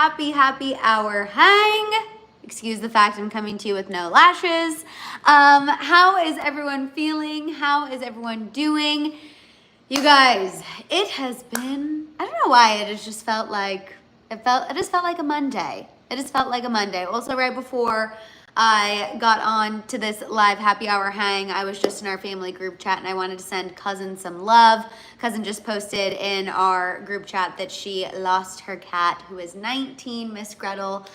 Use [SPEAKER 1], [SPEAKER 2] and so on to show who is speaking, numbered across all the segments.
[SPEAKER 1] happy hour hang. Excuse the fact I'm coming to you with no lashes. How is everyone feeling? How is everyone doing? You guys, it has been, I don't know why, it just felt like a Monday. It just felt like a Monday. Also, right before I got on to this live happy hour hang, I was just in our family group chat and I wanted to send Cousin some love. Cousin just posted in our group chat that she lost her cat, who is 19, Miss Gretel.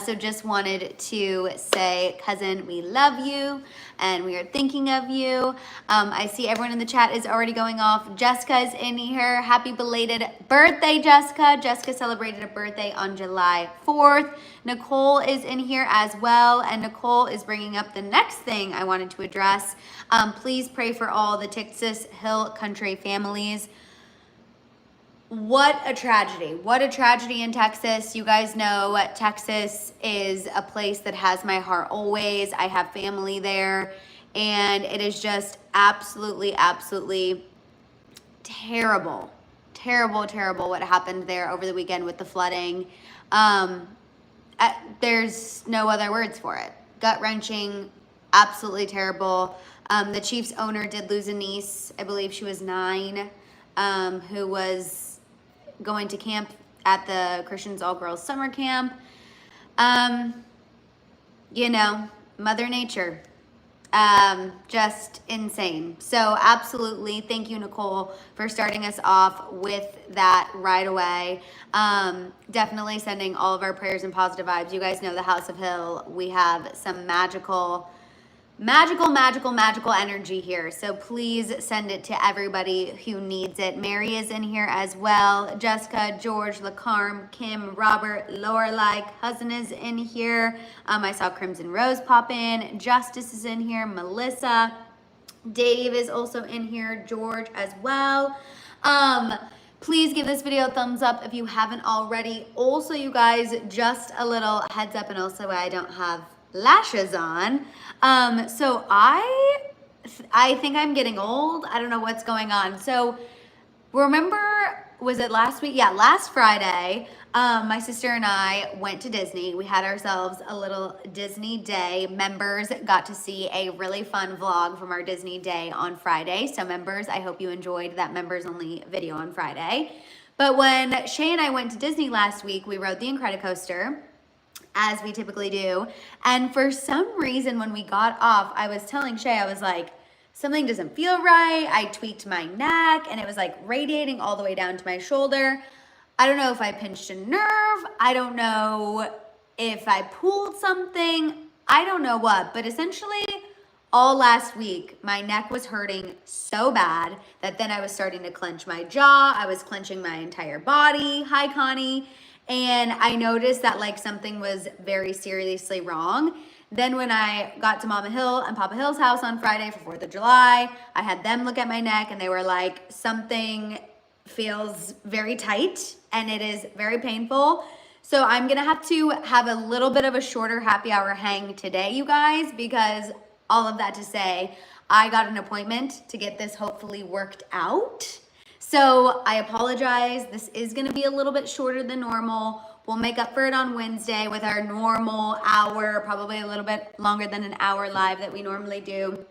[SPEAKER 1] So just wanted to say, Cousin, we love you and we are thinking of you. I see everyone in the chat is already going off. Jessica is in here. Happy belated birthday, Jessica. Jessica celebrated a birthday on July 4th. Nicole is in here as well, and Nicole is bringing up the next thing I wanted to address. Please pray for all the Texas Hill Country families. What a tragedy. What a tragedy in Texas. You guys know Texas is a place that has my heart always. I have family there, and it is just absolutely terrible. Terrible what happened there over the weekend with the flooding. There's no other words for it. Gut-wrenching, absolutely terrible. The Chiefs owner did lose a niece. I believe she was 9, who was going to camp at the Christians all-girls summer camp. You know, Mother Nature. Just insane. So absolutely, thank you, Nicole, for starting us off with that right away. Definitely sending all of our prayers and positive vibes. You guys know the House of Hill, we have some magical energy here. So please send it to everybody who needs it. Mary is in here as well. Jessica, George, LaCarm, Kim, Robert, Lorelai, Cousin is in here. I saw Crimson Rose pop in. Justice is in here. Melissa. Dave is also in here. George as well. Please give this video a thumbs up if you haven't already. Also, you guys, just a little heads up, and also I don't have lashes on. So I think I'm getting old. I don't know what's going on. So remember, was it last week? Yeah, last Friday, my sister and I went to Disney. We had ourselves a little Disney day. Members got to see a really fun vlog from our Disney day on Friday. So members, I hope you enjoyed that members only video on Friday. But when Shay and I went to Disney last week, we rode the Incredicoaster, as we typically do. And for some reason, when we got off, I was telling Shay, I was like, something doesn't feel right. I tweaked my neck and it was like radiating all the way down to my shoulder. I don't know if I pinched a nerve. I don't know if I pulled something. I don't know what, but essentially all last week, my neck was hurting so bad that then I was starting to clench my jaw. I was clenching my entire body. Hi, Connie. And I noticed that like something was very seriously wrong. Then when I got to Mama Hill and Papa Hill's house on Friday for 4th of July, I had them look at my neck and they were like, something feels very tight and it is very painful. So I'm gonna have to have a little bit of a shorter happy hour hang today, you guys, because all of that to say, I got an appointment to get this hopefully worked out. So I apologize. This is going to be a little bit shorter than normal. We'll make up for it on Wednesday with our normal hour, probably a little bit longer than an hour live that we normally do.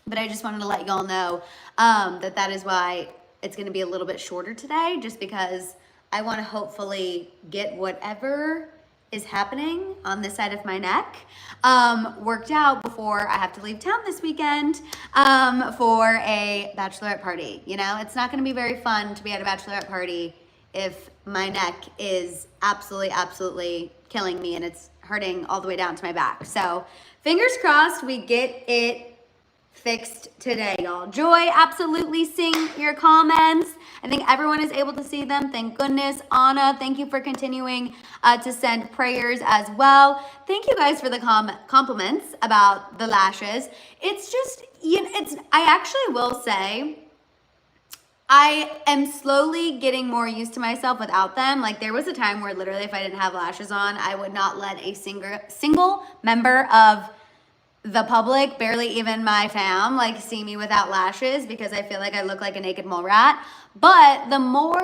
[SPEAKER 1] But I just wanted to let y'all know that is why it's going to be a little bit shorter today, just because I want to hopefully get whatever is happening on this side of my neck worked out before I have to leave town this weekend for a bachelorette party. You know, it's not going to be very fun to be at a bachelorette party if my neck is absolutely killing me and it's hurting all the way down to my back. So fingers crossed we get it fixed today, y'all. Joy, absolutely sing your comments. I think everyone is able to see them. Thank goodness. Anna, thank you for continuing to send prayers as well. Thank you guys for the compliments about the lashes. It's just, you know, I actually will say, I am slowly getting more used to myself without them. Like there was a time where literally if I didn't have lashes on, I would not let a single member of the public, barely even my fam, like see me without lashes because I feel like I look like a naked mole rat. But the more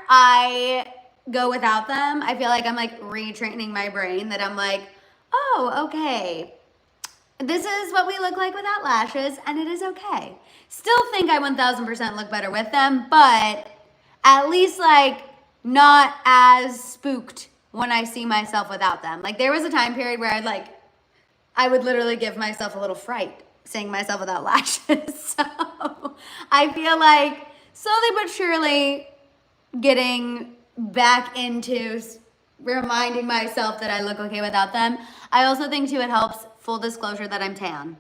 [SPEAKER 1] I go without them, I feel like I'm like retraining my brain that I'm like, oh, okay, this is what we look like without lashes, and it is okay. Still think I 1000% look better with them, but at least like not as spooked when I see myself without them. Like there was a time period where I would literally give myself a little fright seeing myself without lashes. So I feel like slowly but surely getting back into reminding myself that I look okay without them. I also think too it helps, full disclosure, that I'm tan.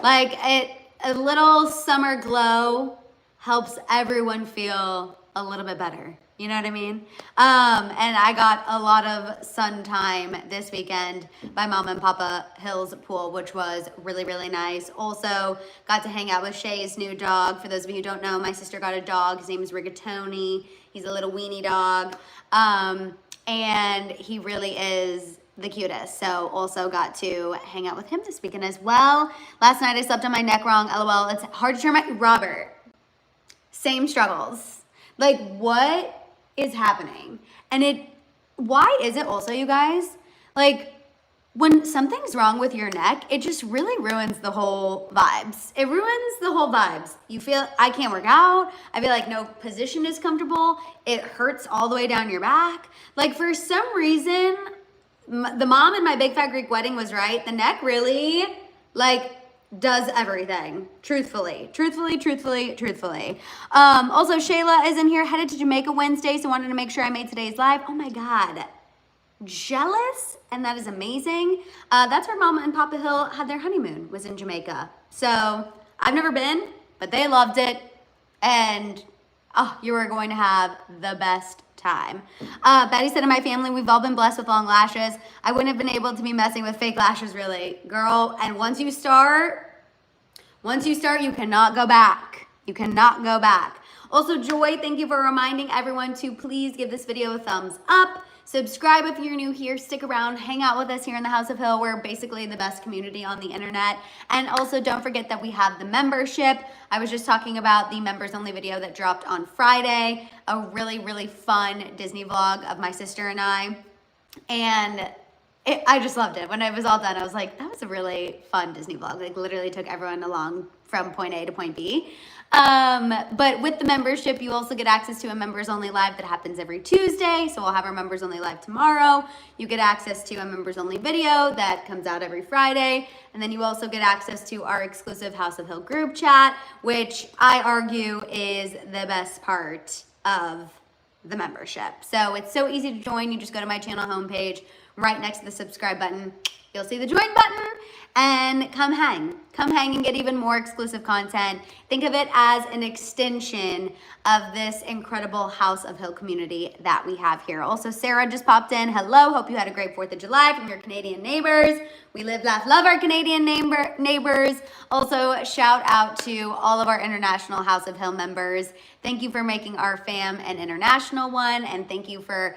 [SPEAKER 1] Like a little summer glow helps everyone feel a little bit better. You know what I mean? And I got a lot of sun time this weekend by Mom and Papa Hill's pool, which was really, really nice. Also got to hang out with Shay's new dog. For those of you who don't know, my sister got a dog. His name is Rigatoni. He's a little weenie dog. And he really is the cutest. So also got to hang out with him this weekend as well. Last night I slept on my neck wrong. LOL. It's hard to turn my... Robert. Same struggles. Like, what is happening? And why is it also, you guys, like when something's wrong with your neck, it just really ruins the whole vibes. It ruins the whole vibes. You feel, I can't work out. I feel like no position is comfortable. It hurts all the way down your back. Like for some reason, the mom in my big fat Greek wedding was right. The neck really like does everything. Truthfully. Also, Shayla is in here, headed to Jamaica Wednesday, so wanted to make sure I made today's live. Oh my God. Jealous, and that is amazing. That's where Mama and Papa Hill had their honeymoon, was in Jamaica. So I've never been, but they loved it, and oh, you are going to have the best time. Betty said, in my family, we've all been blessed with long lashes. I wouldn't have been able to be messing with fake lashes, really, girl. And once you start, you cannot go back. You cannot go back. Also, Joy, thank you for reminding everyone to please give this video a thumbs up. Subscribe if you're new here. Stick around. Hang out with us here in the House of Hill. We're basically the best community on the internet. And also, don't forget that we have the membership. I was just talking about the members only video that dropped on Friday. A really, really fun Disney vlog of my sister and I. And I just loved it. When it was all done, I was like, that was a really fun Disney vlog. Like literally took everyone along from point A to point B. But with the membership, you also get access to a members only live that happens every Tuesday. So we'll have our members only live tomorrow. You get access to a members only video that comes out every Friday. And then you also get access to our exclusive House of Hill group chat, which I argue is the best part of the membership. So it's so easy to join. You just go to my channel homepage, right next to the subscribe button. You'll see the join button and come hang and get even more exclusive content. Think of it as an extension of this incredible House of Hill community that we have here. Also, Sarah just popped in. Hello, hope you had a great 4th of July from your Canadian neighbors. We live, laugh, love our Canadian neighbors. Also, shout out to all of our international House of Hill members. Thank you for making our fam an international one, and thank you for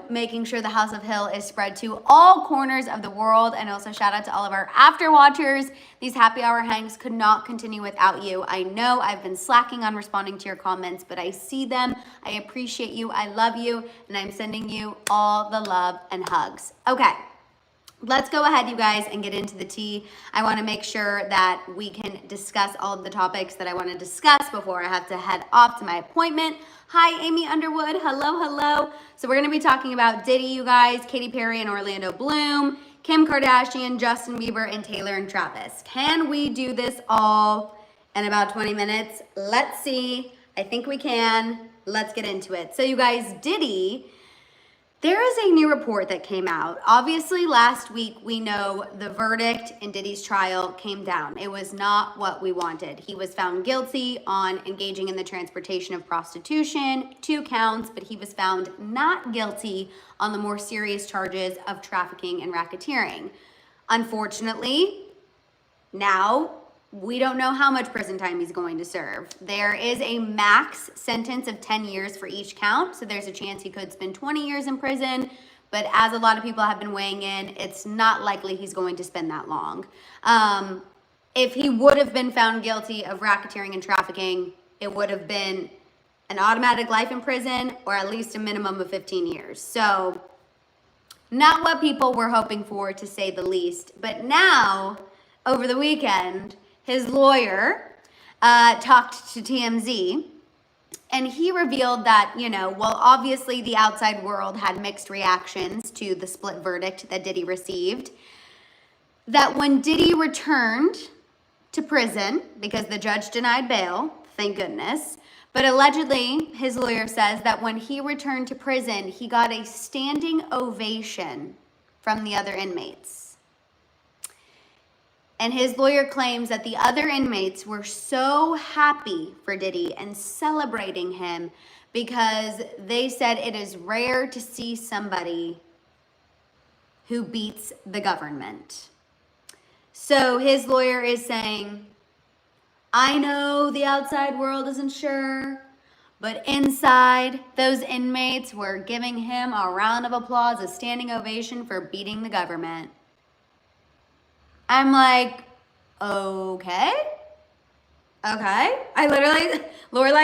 [SPEAKER 1] making sure the House of Hill is spread to all corners of the world. And also shout out to all of our after watchers. These happy hour hangs could not continue without you. I know I've been slacking on responding to your comments, but I see them. I appreciate you. I love you. And I'm sending you all the love and hugs. Okay. Let's go ahead, you guys, and get into the tea. I want to make sure that we can discuss all of the topics that I want to discuss before I have to head off to my appointment. Hi, Amy Underwood. Hello. So we're going to be talking about Diddy, you guys, Katy Perry and Orlando Bloom, Kim Kardashian, Justin Bieber, and Taylor and Travis. Can we do this all in about 20 minutes? Let's see. I think we can. Let's get into it. So, you guys, Diddy... There is a new report that came out. Obviously, last week, we know the verdict in Diddy's trial came down. It was not what we wanted. He was found guilty on engaging in the transportation of prostitution, 2 counts, but he was found not guilty on the more serious charges of trafficking and racketeering. Unfortunately, now we don't know how much prison time he's going to serve. There is a max sentence of 10 years for each count, so there's a chance he could spend 20 years in prison, but as a lot of people have been weighing in, it's not likely he's going to spend that long. If he would have been found guilty of racketeering and trafficking, it would have been an automatic life in prison or at least a minimum of 15 years. So not what people were hoping for, to say the least. But now, over the weekend, his lawyer talked to TMZ, and he revealed that, well, obviously the outside world had mixed reactions to the split verdict that Diddy received. That when Diddy returned to prison, because the judge denied bail, thank goodness, but allegedly, his lawyer says that when he returned to prison, he got a standing ovation from the other inmates. And his lawyer claims that the other inmates were so happy for Diddy and celebrating him because they said it is rare to see somebody who beats the government. So his lawyer is saying, I know the outside world isn't sure, but inside, those inmates were giving him a round of applause, a standing ovation for beating the government. I'm like, okay. Lorelai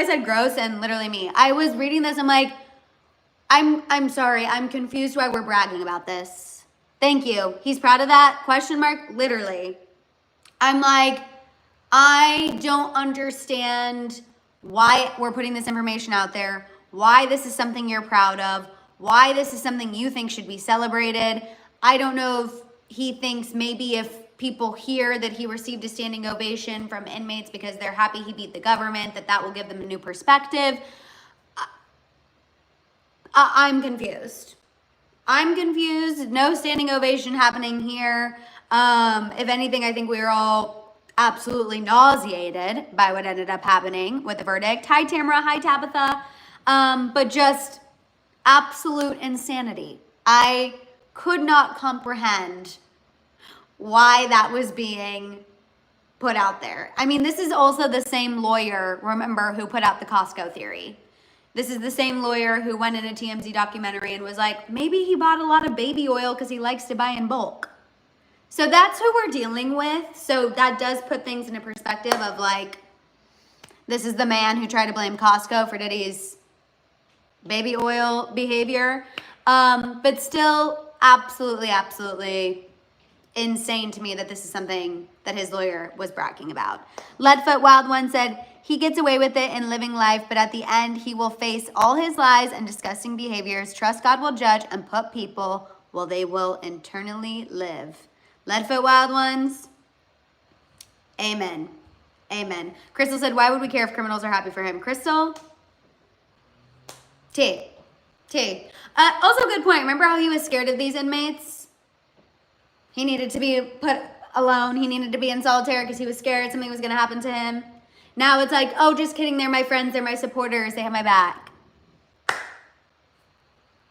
[SPEAKER 1] said gross, and literally me. I was reading this, I'm like, I'm sorry, I'm confused why we're bragging about this. Thank you. He's proud of that? Question mark, literally. I'm like, I don't understand why we're putting this information out there, why this is something you're proud of, why this is something you think should be celebrated. I don't know if he thinks maybe if people hear that he received a standing ovation from inmates because they're happy he beat the government, that will give them a new perspective. I'm confused. No standing ovation happening here. If anything, I think we were all absolutely nauseated by what ended up happening with the verdict. Hi, Tamara. Hi, Tabitha. But just absolute insanity. I could not comprehend why that was being put out there. I mean, this is also the same lawyer, remember, who put out the Costco theory. This is the same lawyer who went in a TMZ documentary and was like, maybe he bought a lot of baby oil because he likes to buy in bulk. So that's who we're dealing with. So that does put things in a perspective of like, this is the man who tried to blame Costco for Diddy's baby oil behavior. But still absolutely insane to me that this is something that his lawyer was bragging about. Leadfoot Wild One said, he gets away with it in living life, but at the end, he will face all his lies and disgusting behaviors. Trust God will judge and put people well, they will internally live. Leadfoot Wild Ones, amen. Amen. Crystal said, why would we care if criminals are happy for him? Crystal? T. Also, good point. Remember how he was scared of these inmates? He needed to be put alone. He needed to be in solitary because he was scared something was going to happen to him. Now it's like, oh, just kidding. They're my friends. They're my supporters. They have my back.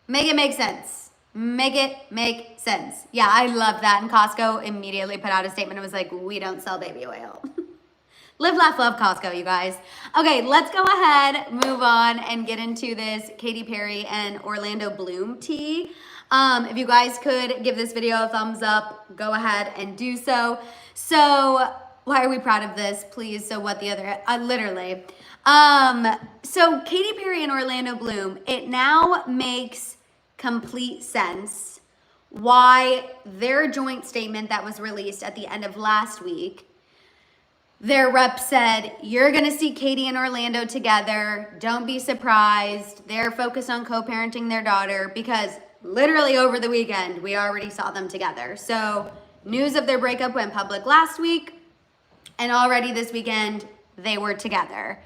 [SPEAKER 1] Make it make sense. Make it make sense. Yeah, I love that. And Costco immediately put out a statement. It was like, we don't sell baby oil. Live, laugh, love Costco, you guys. Okay, let's go ahead, move on, and get into this Katy Perry and Orlando Bloom tea. If you guys could give this video a thumbs up, go ahead and do so. So, why are we proud of this, please? So what the other, literally. So Katy Perry and Orlando Bloom, it now makes complete sense why their joint statement that was released at the end of last week, their rep said, you're going to see Katy and Orlando together. Don't be surprised. They're focused on co-parenting their daughter because literally over the weekend, we already saw them together. So news of their breakup went public last week, and already this weekend, they were together.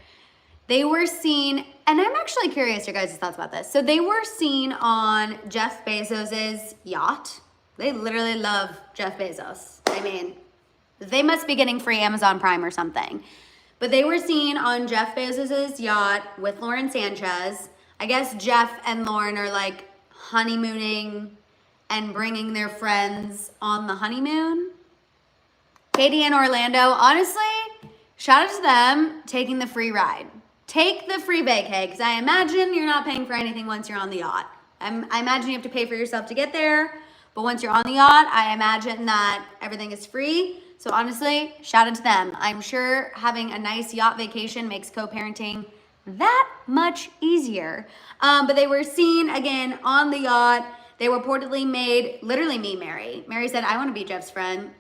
[SPEAKER 1] They were seen, and I'm actually curious your guys' thoughts about this. So they were seen on Jeff Bezos's yacht. They literally love Jeff Bezos. I mean, they must be getting free Amazon Prime or something. But they were seen on Jeff Bezos's yacht with Lauren Sanchez. I guess Jeff and Lauren are like honeymooning and bringing their friends on the honeymoon. Katy and Orlando, honestly, shout out to them taking the free ride. Take the free vacay, because I imagine you're not paying for anything once you're on the yacht. I imagine you have to pay for yourself to get there, but once you're on the yacht, I imagine that everything is free. So honestly, shout out to them. I'm sure having a nice yacht vacation makes co-parenting that much easier. But they were seen again on the yacht. They reportedly made, literally me, Mary. Mary said, I want to be Jeff's friend.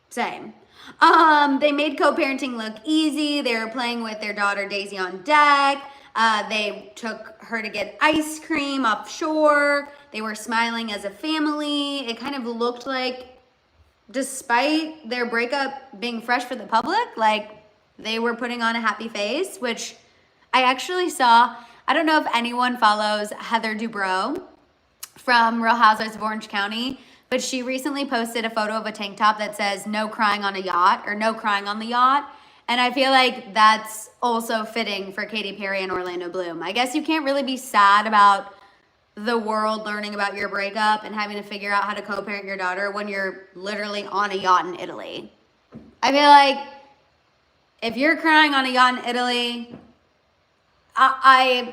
[SPEAKER 1] Same. They made co-parenting look easy. They were playing with their daughter Daisy on deck. They took her to get ice cream offshore. They were smiling as a family. It kind of looked like, despite their breakup being fresh for the public, like they were putting on a happy face, which I actually saw. I don't know if anyone follows Heather Dubrow from Real Housewives of Orange County, but she recently posted a photo of a tank top that says no crying on a yacht, or no crying on the yacht. And I feel like that's also fitting for Katy Perry and Orlando Bloom. I guess you can't really be sad about the world learning about your breakup and having to figure out how to co-parent your daughter when you're literally on a yacht in Italy. I feel like if you're crying on a yacht in Italy, I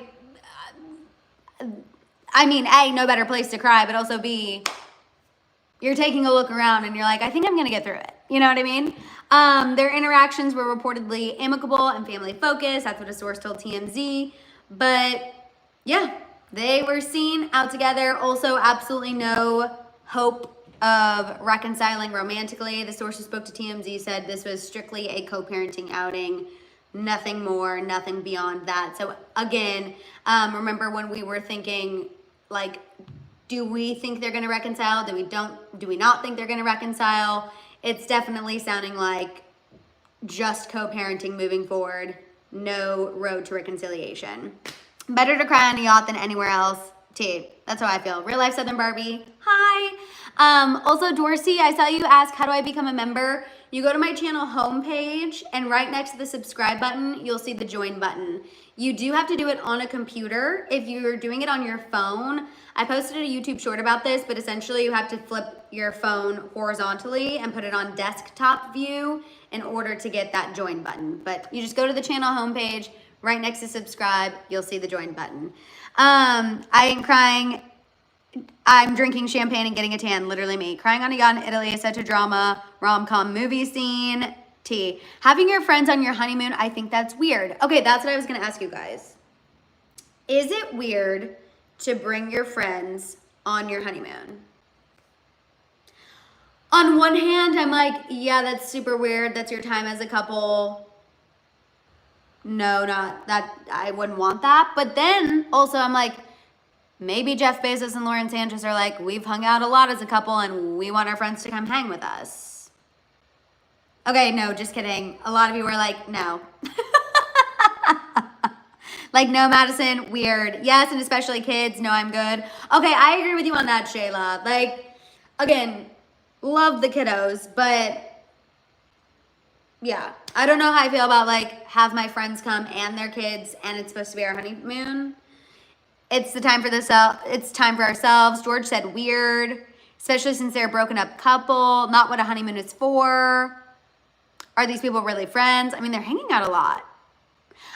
[SPEAKER 1] mean, A, no better place to cry, but also B, you're taking a look around and you're like, I think I'm gonna get through it. You know what I mean? Their interactions were reportedly amicable and family focused. That's what a source told TMZ. But yeah, they were seen out together. Also, absolutely no hope of reconciling romantically. The source who spoke to TMZ said this was strictly a co-parenting outing. Nothing more, nothing beyond that. So again, remember when we were thinking, like, do we think they're going to reconcile? Do we not think they're going to reconcile? It's definitely sounding like just co-parenting moving forward. No road to reconciliation. Better to cry on a yacht than anywhere else. T. That's how I feel. Real life Southern Barbie. Hi. Also, Dorsey, I saw you ask, how do I become a member? You go to my channel homepage, and right next to the subscribe button, you'll see the join button. You do have to do it on a computer. If you're doing it on your phone, I posted a YouTube short about this, but essentially you have to flip your phone horizontally and put it on desktop view in order to get that join button. But you just go to the channel homepage, right next to subscribe, you'll see the join button. I ain't crying. I'm drinking champagne and getting a tan, literally me. Crying on a yacht in Italy is such a drama, rom-com movie scene. T. Having your friends on your honeymoon, I think that's weird. Okay, that's what I was gonna ask you guys. Is it weird to bring your friends on your honeymoon? On one hand, I'm like, yeah, that's super weird. That's your time as a couple. No, not that. I wouldn't want that. But then also I'm like, maybe Jeff Bezos and Lauren Sanchez are like, we've hung out a lot as a couple and we want our friends to come hang with us. Okay, no, just kidding. A lot of you were like, no. Like, no, Madison, weird. Yes, and especially kids. No, I'm good. Okay, I agree with you on that, Shayla. Like, again, love the kiddos, but yeah, I don't know how I feel about, like, have my friends come and their kids and it's supposed to be our honeymoon. It's the time for it's time for ourselves. George said weird, especially since they're a broken up couple. Not what a honeymoon is for. Are these people really friends? I mean, they're hanging out a lot.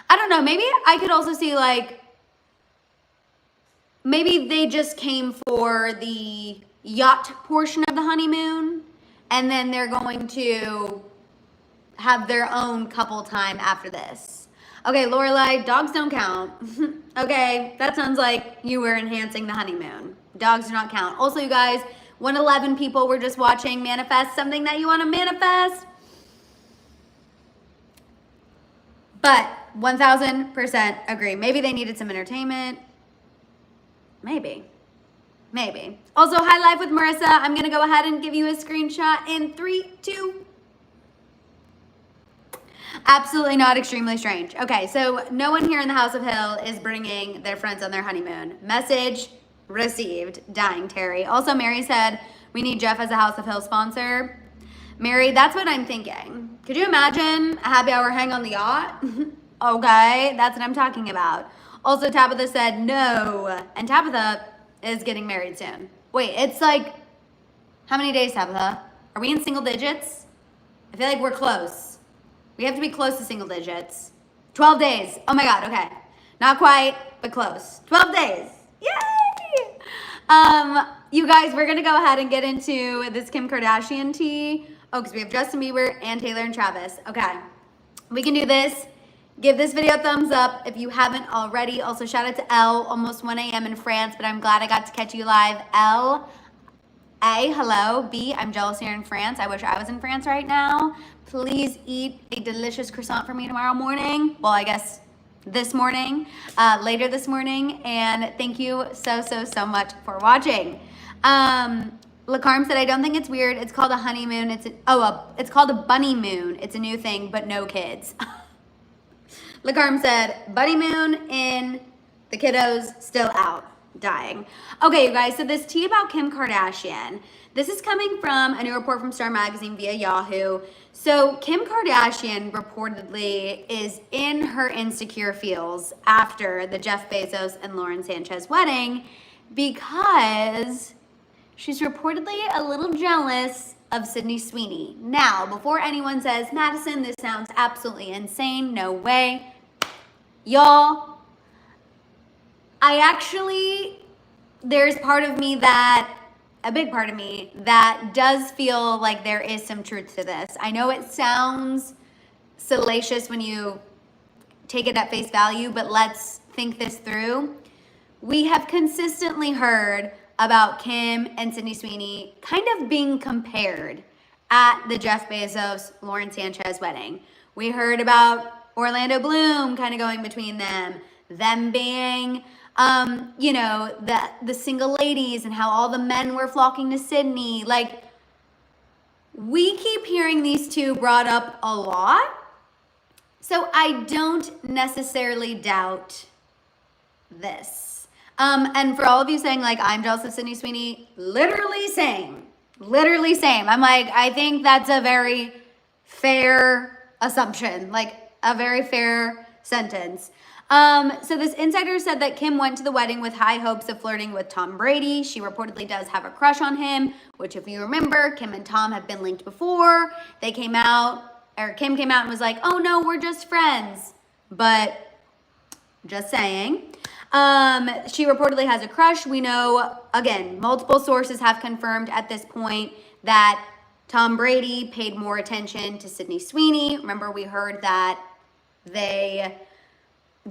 [SPEAKER 1] I don't know. Maybe I could also see, like, maybe they just came for the yacht portion of the honeymoon and then they're going to have their own couple time after this. Okay, Lorelai, dogs don't count. Okay, that sounds like you were enhancing the honeymoon. Dogs do not count. Also, you guys, 111 people were just watching manifest something that you want to manifest. But 1000% agree. Maybe they needed some entertainment. Maybe. Also, High Life with Marissa. I'm going to go ahead and give you a screenshot in 3, 2. Absolutely not extremely strange. Okay, so no one here in the House of Hill is bringing their friends on their honeymoon. Message received. Dying, Terry. Also, Mary said, we need Jeff as a House of Hill sponsor. Mary, that's what I'm thinking. Could you imagine a happy hour hang on the yacht? Okay, that's what I'm talking about. Also, Tabitha said no. And Tabitha is getting married soon. Wait, it's like, how many days, Tabitha? Are we in single digits? I feel like we're close. We have to be close to single digits. 12 days. Oh my God, okay. Not quite, but close. 12 days. Yay! You guys, we're gonna go ahead and get into this Kim Kardashian tea. Oh, because we have Justin Bieber and Taylor and Travis. Okay, we can do this Give this video a thumbs up if you haven't already. Also, shout out to Elle, almost 1 a.m. in France, but I'm glad I got to catch you live. Elle, A, hello. B, I'm jealous you're in France. I wish I was in France right now. Please eat a delicious croissant for me tomorrow morning. Well, I guess this morning, later this morning. And thank you so much for watching. Lacarm said, I don't think it's weird. It's called a honeymoon. It's called a bunny moon. It's a new thing, but no kids. Lacarm said, bunny moon in, the kiddos still out, dying. Okay, you guys, so this tea about Kim Kardashian, this is coming from a new report from Star Magazine via Yahoo. So Kim Kardashian reportedly is in her insecure feels after the Jeff Bezos and Lauren Sanchez wedding because she's reportedly a little jealous of Sydney Sweeney. Now, before anyone says, Madison, this sounds absolutely insane, no way. Y'all, there's part of me a big part of me that does feel like there is some truth to this. I know it sounds salacious when you take it at face value, but let's think this through. We have consistently heard about Kim and Sydney Sweeney kind of being compared at the Jeff Bezos, Lauren Sanchez wedding. We heard about Orlando Bloom kind of going between them being, the single ladies and how all the men were flocking to Sydney. Like, we keep hearing these two brought up a lot. So I don't necessarily doubt this. And for all of you saying, like, I'm jealous of Sydney Sweeney, literally same. I'm like, I think that's a very fair assumption, like a very fair sentence. So this insider said that Kim went to the wedding with high hopes of flirting with Tom Brady. She reportedly does have a crush on him, which if you remember, Kim and Tom have been linked before. Kim came out and was like, oh no, we're just friends. But just saying. She reportedly has a crush. We know, again, multiple sources have confirmed at this point that Tom Brady paid more attention to Sydney Sweeney. Remember, we heard that they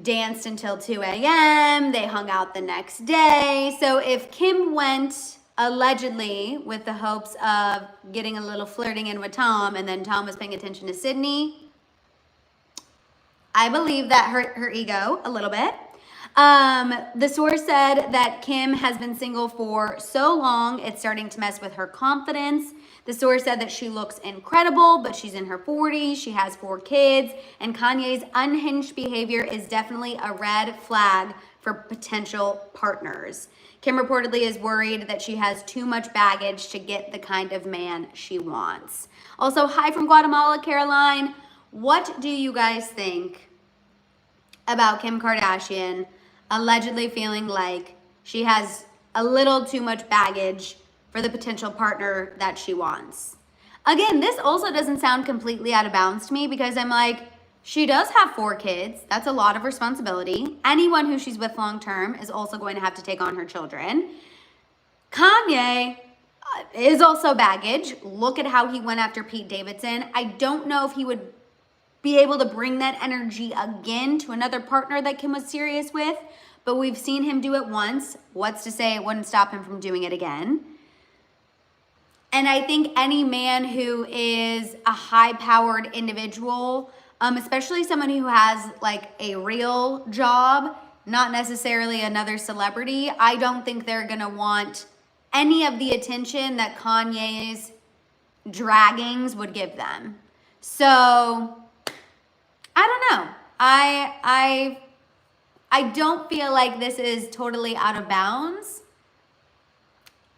[SPEAKER 1] danced until 2 a.m. They hung out the next day. So if Kim went allegedly with the hopes of getting a little flirting in with Tom, and then Tom was paying attention to Sydney, I believe that hurt her ego a little bit. The source said that Kim has been single for so long, it's starting to mess with her confidence. The source said that she looks incredible, but she's in her 40s, she has 4 kids, and Kanye's unhinged behavior is definitely a red flag for potential partners. Kim reportedly is worried that she has too much baggage to get the kind of man she wants. Also, hi from Guatemala, Caroline. What do you guys think about Kim Kardashian allegedly feeling like she has a little too much baggage for the potential partner that she wants? Again, this also doesn't sound completely out of bounds to me because I'm like, she does have 4 kids. That's a lot of responsibility. Anyone who she's with long term is also going to have to take on her children. Kanye is also baggage. Look at how he went after Pete Davidson. I don't know if he would be able to bring that energy again to another partner that Kim was serious with, but we've seen him do it once. What's to say it wouldn't stop him from doing it again? And I think any man who is a high-powered individual, especially someone who has like a real job, not necessarily another celebrity, I don't think they're gonna want any of the attention that Kanye's draggings would give them. So, I don't know. I don't feel like this is totally out of bounds.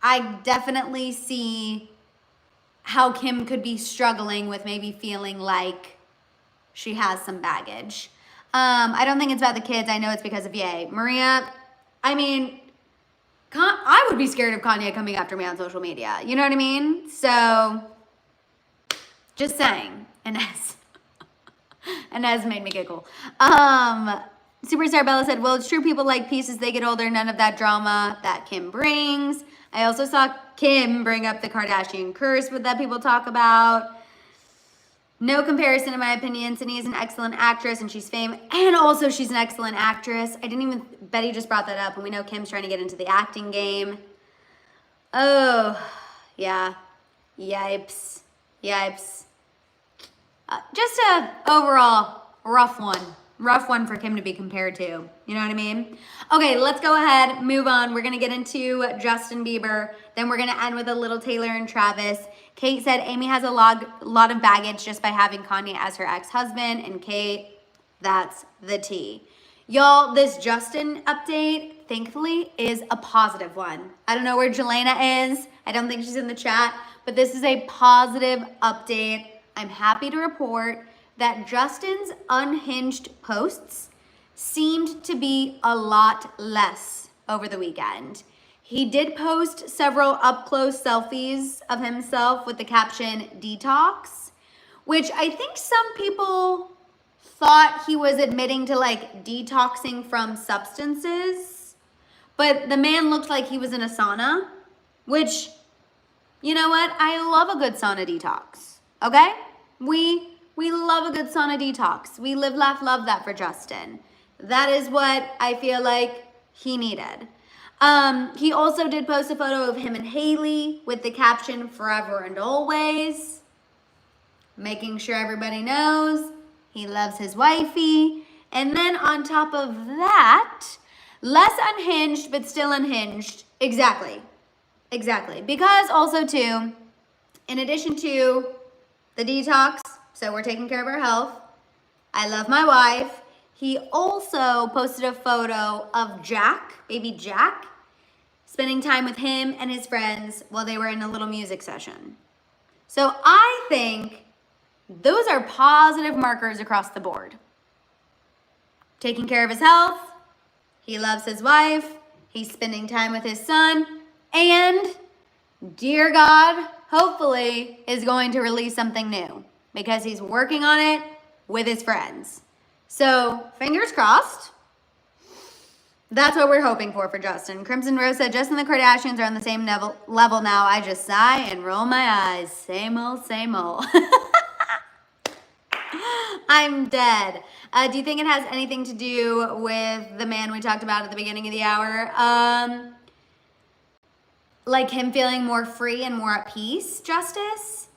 [SPEAKER 1] I definitely see how Kim could be struggling with maybe feeling like she has some baggage. I don't think it's about the kids. I know it's because of Ye. Maria, I mean, I would be scared of Kanye coming after me on social media. You know what I mean? So, just saying. Inez made me giggle. Superstar Bella said, well, it's true people like pieces, they get older, none of that drama that Kim brings. I also saw Kim bring up the Kardashian curse that people talk about. No comparison in my opinion. Sydney is an excellent actress and she's famous, and also she's an excellent actress. Betty just brought that up, and we know Kim's trying to get into the acting game. Oh, yeah. Yipes. Yipes. Just a overall rough one. Rough one for Kim to be compared to. You know what I mean? Okay, let's go ahead, move on. We're going to get into Justin Bieber. Then we're going to end with a little Taylor and Travis. Kate said Amy has a lot of baggage just by having Kanye as her ex-husband. And Kate, that's the tea. Y'all, this Justin update, thankfully, is a positive one. I don't know where Jelena is. I don't think she's in the chat. But this is a positive update. I'm happy to report that Justin's unhinged posts seemed to be a lot less over the weekend. He did post several up-close selfies of himself with the caption, detox, which I think some people thought he was admitting to like detoxing from substances, but the man looked like he was in a sauna, which, you know what? I love a good sauna detox, okay? We love a good sauna detox. We live, laugh, love that for Justin. That is what I feel like he needed. He also did post a photo of him and Haley with the caption, forever and always, making sure everybody knows he loves his wifey. And then on top of that, less unhinged, but still unhinged. Exactly. Because also too, in addition to the detox, so we're taking care of our health, I love my wife, he also posted a photo of Jack, baby Jack, spending time with him and his friends while they were in a little music session. So I think those are positive markers across the board. Taking care of his health, he loves his wife, he's spending time with his son, and dear God, hopefully is going to release something new because he's working on it with his friends. So fingers crossed. That's what we're hoping for Justin. Crimson Rose said, Justin and the Kardashians are on the same level now. I just sigh and roll my eyes. Same old, same old. I'm dead. Do you think it has anything to do with the man we talked about at the beginning of the hour? Like him feeling more free and more at peace, Justice?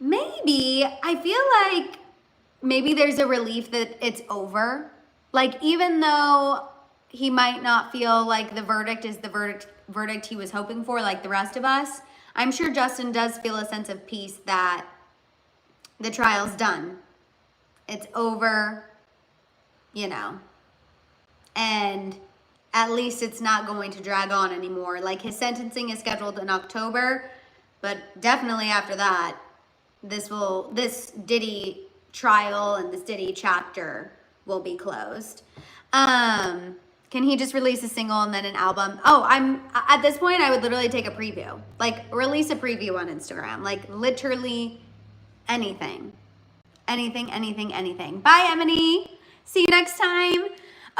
[SPEAKER 1] Maybe. I feel like maybe there's a relief that it's over. Like, even though he might not feel like the verdict is the verdict he was hoping for, like the rest of us, I'm sure Justin does feel a sense of peace that the trial's done. It's over, you know, and at least it's not going to drag on anymore. Like, his sentencing is scheduled in October, but definitely after that, this Diddy trial and this Diddy chapter will be closed. Can he just release a single and then an album? Oh, at this point, I would literally take a preview. Like, release a preview on Instagram. Like, literally anything. Anything. Bye, Emily. See you next time.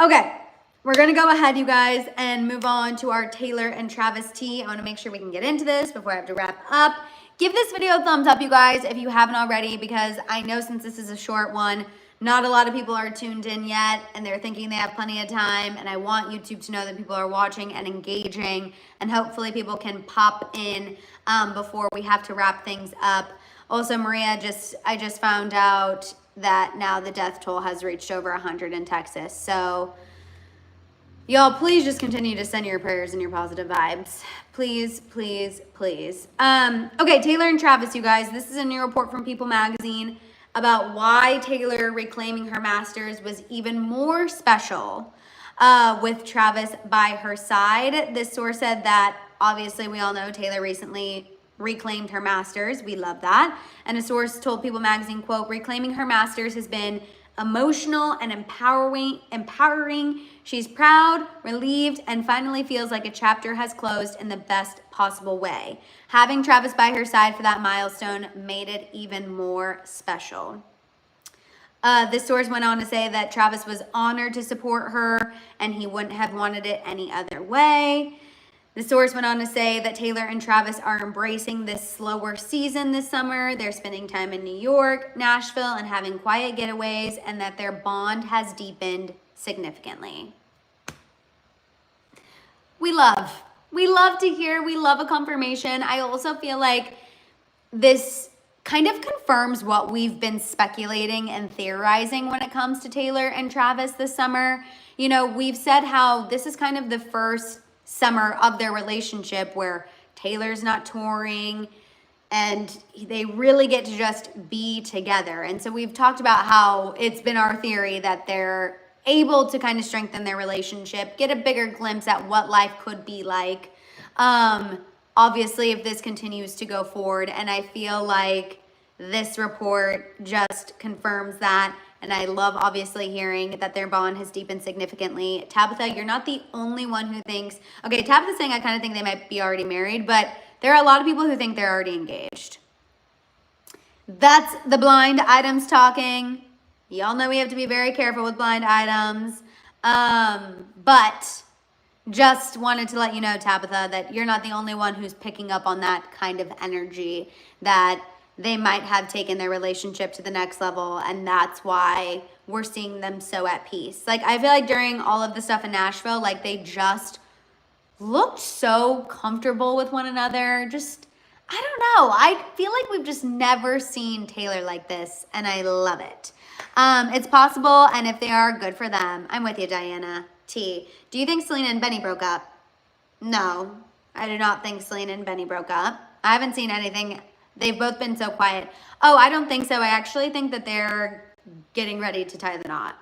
[SPEAKER 1] Okay, we're going to go ahead, you guys, and move on to our Taylor and Travis tea. I want to make sure we can get into this before I have to wrap up. Give this video a thumbs up, you guys, if you haven't already, because I know since this is a short one, not a lot of people are tuned in yet, and they're thinking they have plenty of time, and I want YouTube to know that people are watching and engaging, and hopefully people can pop in before we have to wrap things up. Also, Maria, I just found out that now the death toll has reached over 100 in Texas, so y'all, please just continue to send your prayers and your positive vibes. Please. Okay, Taylor and Travis, you guys. This is a new report from People magazine about why Taylor reclaiming her masters was even more special with Travis by her side. This source said that, obviously, we all know Taylor recently reclaimed her masters. We love that. And a source told People magazine, quote, reclaiming her masters has been emotional and empowering. She's proud, relieved, and finally feels like a chapter has closed in the best possible way. Having Travis by her side for that milestone made it even more special. This source went on to say that Travis was honored to support her and he wouldn't have wanted it any other way. The source went on to say that Taylor and Travis are embracing this slower season this summer. They're spending time in New York, Nashville, and having quiet getaways, and that their bond has deepened significantly. We love to hear, we love a confirmation. I also feel like this kind of confirms what we've been speculating and theorizing when it comes to Taylor and Travis this summer. You know, we've said how this is kind of the first summer of their relationship where Taylor's not touring and they really get to just be together. And so we've talked about how it's been our theory that they're able to kind of strengthen their relationship, get a bigger glimpse at what life could be like. Obviously, if this continues to go forward, and I feel like this report just confirms that. And I love obviously hearing that their bond has deepened significantly. Tabitha, you're not the only one who thinks, okay, Tabitha's saying I kind of think they might be already married, but there are a lot of people who think they're already engaged. That's the blind items talking. Y'all know we have to be very careful with blind items. But just wanted to let you know, Tabitha, that you're not the only one who's picking up on that kind of energy, that they might have taken their relationship to the next level, and that's why we're seeing them so at peace. Like, I feel like during all of the stuff in Nashville, like, they just looked so comfortable with one another. Just, I don't know. I feel like we've just never seen Taylor like this, and I love it. It's possible, and if they are, good for them. I'm with you, Diana T. Do you think Selena and Benny broke up? No, I do not think Selena and Benny broke up. I haven't seen anything. They've both been so quiet. Oh, I don't think so. I actually think that they're getting ready to tie the knot.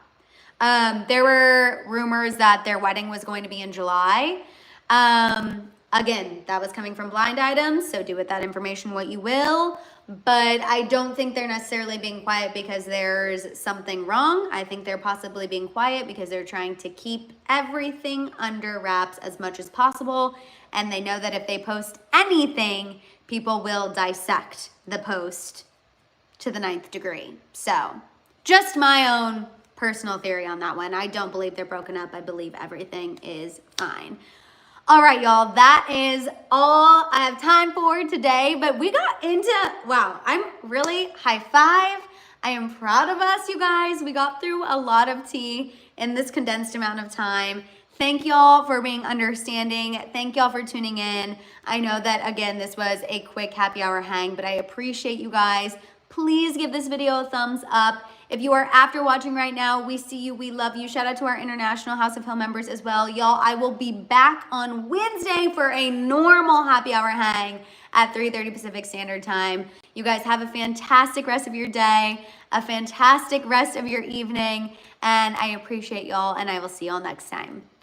[SPEAKER 1] There were rumors that their wedding was going to be in July. Again, that was coming from blind items, so do with that information what you will. But I don't think they're necessarily being quiet because there's something wrong. I think they're possibly being quiet because they're trying to keep everything under wraps as much as possible. And they know that if they post anything, people will dissect the post to the 9th degree. So just my own personal theory on that one. I don't believe they're broken up. I believe everything is fine. All right, y'all, that is all I have time for today, but we got into, wow, I'm really high five. I am proud of us, you guys. We got through a lot of tea in this condensed amount of time. Thank y'all for being understanding. Thank y'all for tuning in. I know that, again, this was a quick happy hour hang, but I appreciate you guys. Please give this video a thumbs up. If you are after watching right now, we see you, we love you. Shout out to our International House of Hill members as well. Y'all, I will be back on Wednesday for a normal happy hour hang at 3:30 Pacific Standard Time. You guys have a fantastic rest of your day, a fantastic rest of your evening, and I appreciate y'all, and I will see y'all next time. Bye.